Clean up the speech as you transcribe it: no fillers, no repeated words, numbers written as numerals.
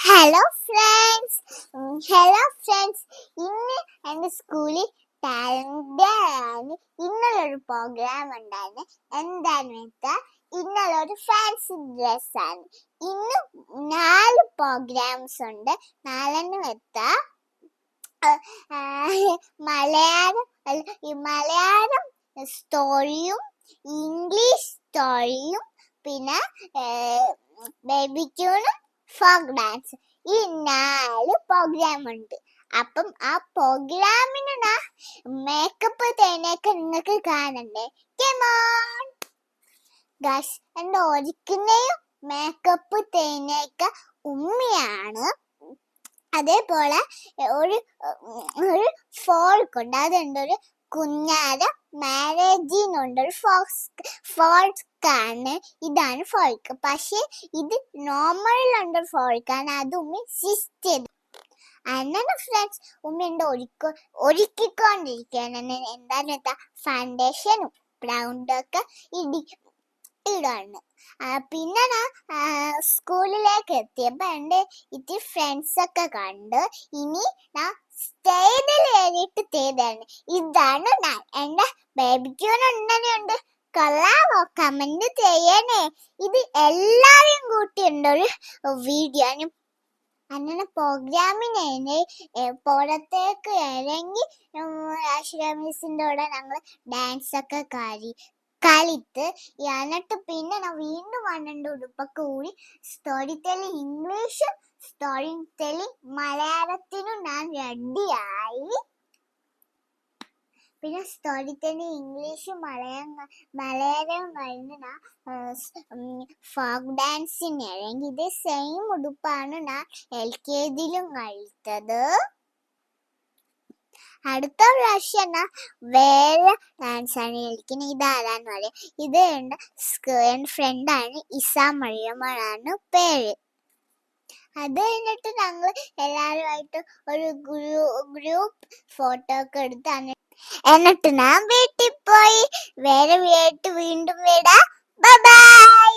Hello friends hello friends ഇന്ന് എൻ്റെ സ്കൂളിൽ ടാലന്റ് ആണ്. ഇന്നലൊരു പ്രോഗ്രാം ഉണ്ടായിരുന്നു. എന്താണെന്ന് വെച്ചാൽ ഇന്നലൊരു ഫാൻസി ഡ്രസ്സാണ്. ഇന്ന് 4 പ്രോഗ്രാംസ് ഉണ്ട്. 4 വെച്ചാൽ മലയാളം സ്റ്റോറിയും ഇംഗ്ലീഷ് സ്റ്റോറിയും പിന്നെ ബേബി ട്യൂണും ഫോക്ക് ഡാൻസ്. ഈ 4 പ്രോഗ്രാം ഉണ്ട്. അപ്പം ആ പ്രോഗ്രാമിന് മേക്കപ്പ് തേനൊക്കെ നിങ്ങൾക്ക് കാണണ്ടേ? ഗൈസ്, എൻ്റെ ഒരുക്കുന്നയും മേക്കപ്പ് തേനൊക്കെ ഉമ്മയാണ്. അതേപോലെ ഒരു ഫോൾക്കുണ്ട്. അതുണ്ട് ഒരു കുഞ്ഞാര മാരേജിനുണ്ട് ഒരു ഫോൾക്കാണ്. ഇതാണ് ഫോൾക്ക്. പക്ഷെ ഇത് നോർമലിലുണ്ട് ഫോൾക്കാണ്. അത് ഉമ്മ സിസ്റ്റ് ചെയ്ത് അങ്ങനെ ഫ്രണ്ട്സ് ഉമ്മ എൻ്റെ ഒരുക്കിക്കൊണ്ടിരിക്കുകയാണ്. എന്താന്ന് വെച്ചാൽ ഫൗണ്ടേഷനും ബ്രൗണ്ടൊക്കെ ഇടാണ്. പിന്നെ സ്കൂളിലേക്ക് എത്തിയപ്പോ എൻ്റെ ഇത്തിരി ഫ്രണ്ട്സൊക്കെ കണ്ട്. ഇനി ഞാൻ സ്റ്റേജിൽ കയറിയിട്ട് ചെയ്താണ്. ഇതാണ് ഞാൻ. എൻ്റെ ബേബിക്കൂനുണ്ട്. കൊള്ളാമോ? കമന്റ് ചെയ്യണേ. ഇത് എല്ലാവരും കൂട്ടിയുണ്ടൊരു വീഡിയോ. അങ്ങനെ പ്രോഗ്രാമിനെ പുറത്തേക്ക് ഇറങ്ങി ആശ്ര മിസ്സിൻ്റെ കൂടെ ഞങ്ങൾ ഡാൻസൊക്കെ കളിത്ത് എന്നിട്ട് പിന്നെ ഞാൻ വീണ്ടും വന്നിട്ട് ഉടുപ്പൊക്കെ കൂടി സ്റ്റോറി ടെല്ലിങ് ഇംഗ്ലീഷും സ്റ്റോറി ടെല്ലിങ് മലയാളത്തിനും ഞാൻ റെഡിയായി. പിന്നെ സ്റ്റോറി ടെല്ലിങ് ഇംഗ്ലീഷും മലയാളവും കഴിഞ്ഞ് ഞാൻ ഫോക്ക് ഡാൻസിന് ഇറങ്ങി. ഇത് സെയിം ഉടുപ്പാണ് ഞാൻ LKGയിലും കളിച്ചത്. അടുത്ത പ്രാവശ്യം വേറെ ഡാൻസാണ് കളിക്കുന്നത്. ഇതാരാന്ന് പറയാം. ഇത് എൻ്റെ ഫ്രണ്ടാണ്, ഇസാ മറിയമ്മയാണ് പേര്. അത് കഴിഞ്ഞിട്ട് ഞങ്ങൾ എല്ലാവരുമായിട്ട് ഒരു ഗ്രൂപ്പ് ഫോട്ടോ ഒക്കെ എടുത്ത് എന്നിട്ട് ഞാൻ വീട്ടിൽ പോയി. വേറെ വീണ്ടും വിടാം. ബൈ.